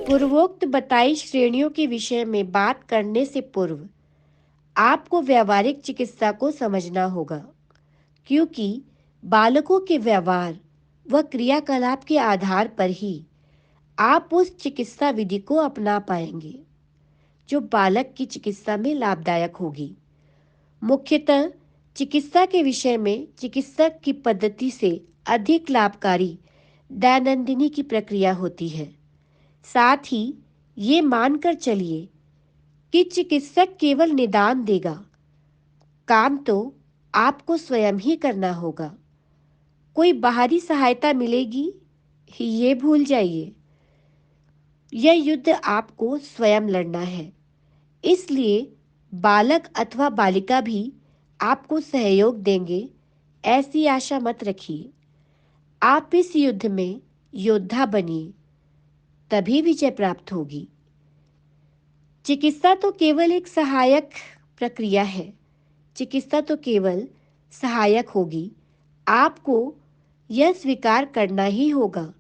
पूर्वोक्त बताई श्रेणियों के विषय में बात करने से पूर्व आपको व्यवहारिक चिकित्सा को समझना होगा, क्योंकि बालकों के व्यवहार व क्रियाकलाप के आधार पर ही आप उस चिकित्सा विधि को अपना पाएंगे जो बालक की चिकित्सा में लाभदायक होगी। मुख्यतः चिकित्सा के विषय में चिकित्सक की पद्धति से अधिक लाभकारी दैनंदिनी की प्रक्रिया होती है। साथ ही ये मानकर चलिए कि चिकित्सक केवल निदान देगा, काम तो आपको स्वयं ही करना होगा। कोई बाहरी सहायता मिलेगी ये भूल जाइए। यह युद्ध आपको स्वयं लड़ना है। इसलिए बालक अथवा बालिका भी आपको सहयोग देंगे ऐसी आशा मत रखिए। आप इस युद्ध में योद्धा बनिए, तभी विजय प्राप्त होगी। चिकित्सा तो केवल एक सहायक प्रक्रिया है। चिकित्सा तो केवल सहायक होगी। आपको यह स्वीकार करना ही होगा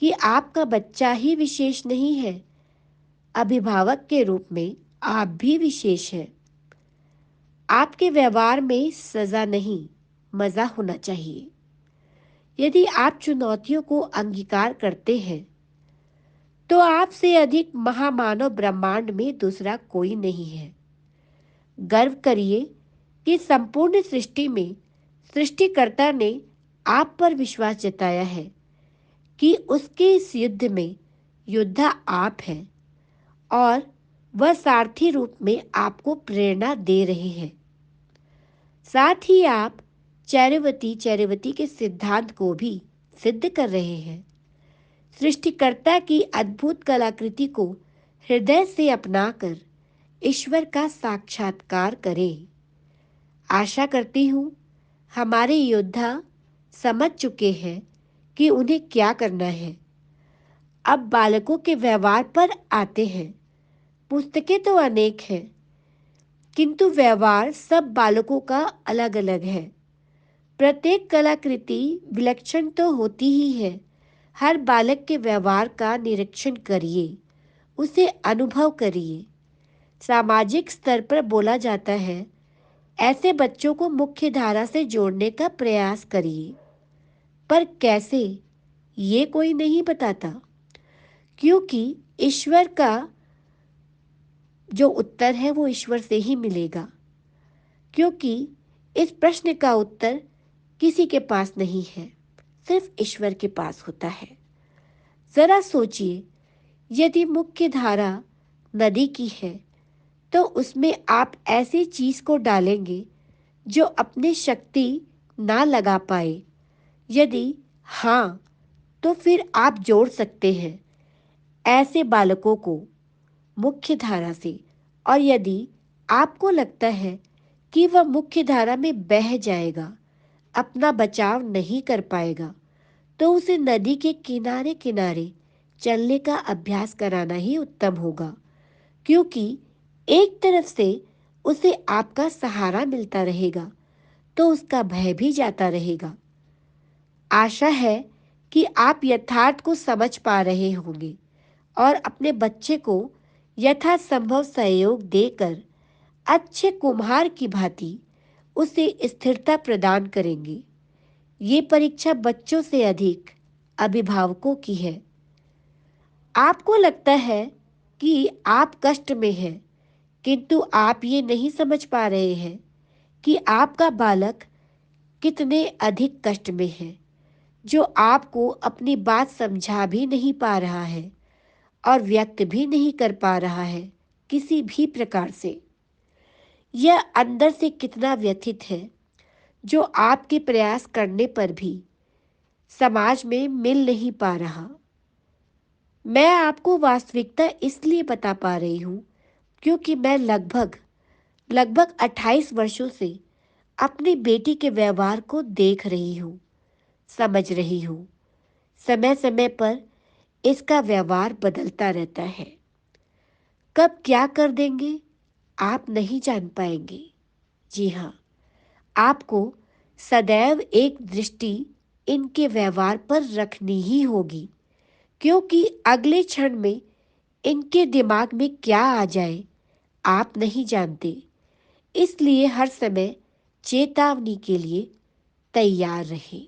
कि आपका बच्चा ही विशेष नहीं है। अभिभावक के रूप में आप भी विशेष हैं। आपके व्यवहार में सजा नहीं, मजा होना चाहिए। यदि आप चुनौतियों को अंगीकार करते हैं तो आपसे अधिक महामानव ब्रह्मांड में दूसरा कोई नहीं है। गर्व करिए कि संपूर्ण सृष्टि में सृष्टिकर्ता ने आप पर विश्वास जताया है कि उसके इस युद्ध में योद्धा आप हैं और वह सारथी रूप में आपको प्रेरणा दे रहे हैं। साथ ही आप चैरिवती के सिद्धांत को भी सिद्ध कर रहे हैं। सृष्टिकर्ता की अद्भुत कलाकृति को हृदय से अपनाकर ईश्वर का साक्षात्कार करें। आशा करती हूँ हमारे योद्धा समझ चुके हैं कि उन्हें क्या करना है। अब बालकों के व्यवहार पर आते हैं। पुस्तकें तो अनेक हैं, किंतु व्यवहार सब बालकों का अलग अलग है। प्रत्येक कलाकृति विलक्षण तो होती ही है। हर बालक के व्यवहार का निरीक्षण करिए, उसे अनुभव करिए। सामाजिक स्तर पर बोला जाता है, ऐसे बच्चों को मुख्य धारा से जोड़ने का प्रयास करिए। पर कैसे, ये कोई नहीं बताता, क्योंकि ईश्वर का जो उत्तर है वो ईश्वर से ही मिलेगा। क्योंकि इस प्रश्न का उत्तर किसी के पास नहीं है, सिर्फ ईश्वर के पास होता है। जरा सोचिए, यदि मुख्य धारा नदी की है तो उसमें आप ऐसी चीज को डालेंगे जो अपनी शक्ति ना लगा पाए। यदि हाँ, तो फिर आप जोड़ सकते हैं ऐसे बालकों को मुख्य धारा से। और यदि आपको लगता है कि वह मुख्य धारा में बह जाएगा, अपना बचाव नहीं कर पाएगा, तो उसे नदी के किनारे किनारे चलने का अभ्यास कराना ही उत्तम होगा। क्योंकि एक तरफ से उसे आपका सहारा मिलता रहेगा तो उसका भय भी जाता रहेगा। आशा है कि आप यथार्थ को समझ पा रहे होंगे और अपने बच्चे को यथासंभव सहयोग देकर अच्छे कुम्हार की भांति उसे स्थिरता प्रदान करेंगे। ये परीक्षा बच्चों से अधिक अभिभावकों की है। आपको लगता है कि आप कष्ट में हैं, किंतु आप ये नहीं समझ पा रहे हैं कि आपका बालक कितने अधिक कष्ट में है, जो आपको अपनी बात समझा भी नहीं पा रहा है और व्यक्त भी नहीं कर पा रहा है किसी भी प्रकार से। यह अंदर से कितना व्यथित है, जो आपके प्रयास करने पर भी समाज में मिल नहीं पा रहा। मैं आपको वास्तविकता इसलिए बता पा रही हूँ क्योंकि मैं लगभग लगभग 28 वर्षों से अपनी बेटी के व्यवहार को देख रही हूँ, समझ रही हूँ। समय समय पर इसका व्यवहार बदलता रहता है। कब क्या कर देंगे आप नहीं जान पाएंगे। जी हाँ, आपको सदैव एक दृष्टि इनके व्यवहार पर रखनी ही होगी, क्योंकि अगले क्षण में इनके दिमाग में क्या आ जाए आप नहीं जानते। इसलिए हर समय चेतावनी के लिए तैयार रहें।